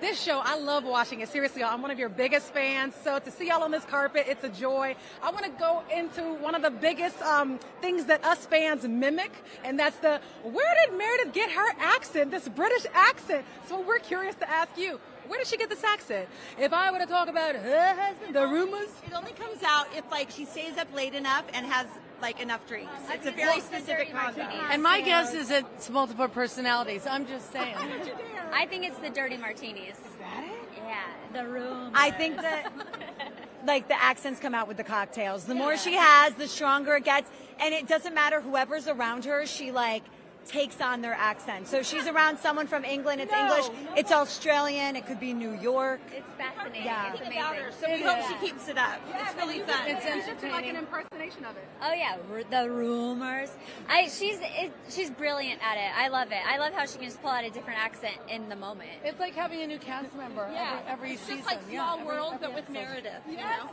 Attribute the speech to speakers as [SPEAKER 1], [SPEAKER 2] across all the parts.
[SPEAKER 1] This show, I love watching it. Seriously, I'm one of your biggest fans. So to see y'all on this carpet, it's a joy. I want to go into one of the biggest things that us fans mimic, and that's where did Meredith get her accent, this British accent? So we're curious to ask you, where did she get this accent? If I were to talk about her husband, the rumors.
[SPEAKER 2] It only comes out if she stays up late enough and has enough drinks. It's a very specific combo.
[SPEAKER 3] And my guess is it's multiple personalities. I'm just saying.
[SPEAKER 4] I think it's the dirty martinis.
[SPEAKER 1] Is that it?
[SPEAKER 4] Yeah, the room.
[SPEAKER 2] I think that the accents come out with the cocktails. The more she has, the stronger it gets. And it doesn't matter whoever's around her, she takes on their accent. So she's around someone from England, it's English, it's Australian, it could be New York.
[SPEAKER 4] It's fascinating.
[SPEAKER 2] Yeah.
[SPEAKER 4] It's amazing.
[SPEAKER 2] So we hope she keeps it up. It's really fun.
[SPEAKER 1] It's entertaining. Like an impersonation of it.
[SPEAKER 4] Oh yeah, the rumors. She's brilliant at it. I love it. I love how she can just pull out a different accent in the moment.
[SPEAKER 3] It's like having a new cast member every season.
[SPEAKER 2] Just like Small World, but with Meredith, you know?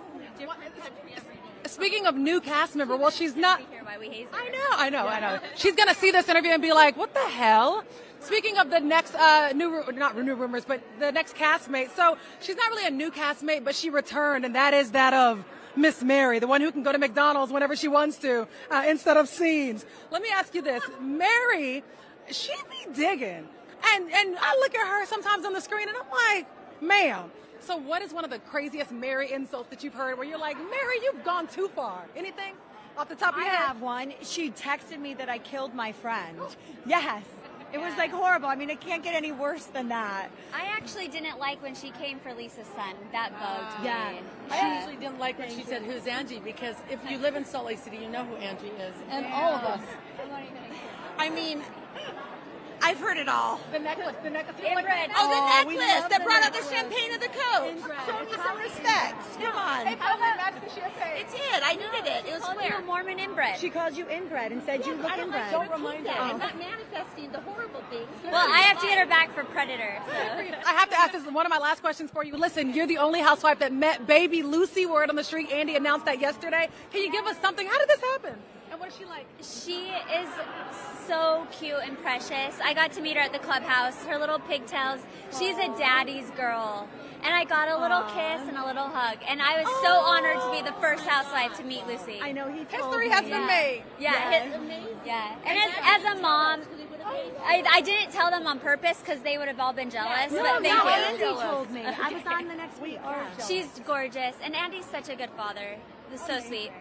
[SPEAKER 1] Speaking of new cast member, well, she's not.
[SPEAKER 4] Here why we hate her.
[SPEAKER 1] I know. She's gonna see this interview and be like, "What the hell?" Speaking of the next not new rumors, but the next castmate. So she's not really a new castmate, but she returned, and that is that of Miss Mary, the one who can go to McDonald's whenever she wants to, instead of scenes. Let me ask you this, Mary, she be digging, and I look at her sometimes on the screen, and I'm like, ma'am. So what is one of the craziest Mary insults that you've heard where you're like, Mary, you've gone too far? Anything off the top of your head?
[SPEAKER 2] I have one. She texted me that I killed my friend. Yes. It was horrible. I mean, it can't get any worse than that.
[SPEAKER 4] I actually didn't like when she came for Lisa's son. That bugged me.
[SPEAKER 2] Yeah.
[SPEAKER 3] I actually didn't like when she said, "Who's Angie?" Because if you live in Salt Lake City, you know who Angie is. And all of us.
[SPEAKER 2] I mean, I've heard it all.
[SPEAKER 1] The necklace.
[SPEAKER 4] Inbred.
[SPEAKER 2] Oh, the
[SPEAKER 1] we
[SPEAKER 2] necklace
[SPEAKER 1] love
[SPEAKER 2] that
[SPEAKER 1] the
[SPEAKER 2] brought out the
[SPEAKER 1] necklace.
[SPEAKER 2] champagne of the coat. Show me some respect. Come on.
[SPEAKER 1] It probably matched the champagne.
[SPEAKER 2] It did. I needed it. It was
[SPEAKER 4] Called you a
[SPEAKER 2] clear.
[SPEAKER 4] Mormon inbred.
[SPEAKER 2] She called you inbred and said you look inbred.
[SPEAKER 3] Don't remind her.
[SPEAKER 2] I'm
[SPEAKER 5] not manifesting the horrible things.
[SPEAKER 4] Well, I have to get her back for Predator. So.
[SPEAKER 1] I have to ask this, one of my last questions for you. Listen, you're the only housewife that met baby Lucy, word on the street. Andy announced that yesterday. Can you give us something? How did this happen? And what is she like?
[SPEAKER 4] She is so cute and precious. I got to meet her at the clubhouse. Her little pigtails. She's a daddy's girl. And I got a little kiss and a little hug. And I was so honored to be the first housewife to meet Lucy.
[SPEAKER 2] I know he told
[SPEAKER 1] History
[SPEAKER 2] me.
[SPEAKER 1] has been made.
[SPEAKER 4] Yeah. Yeah. And as a mom, I didn't tell them on purpose because they would have all been jealous. But thank you.
[SPEAKER 2] Andy told me. I was on the next week.
[SPEAKER 4] She's gorgeous. And Andy's such a good father. He's so sweet.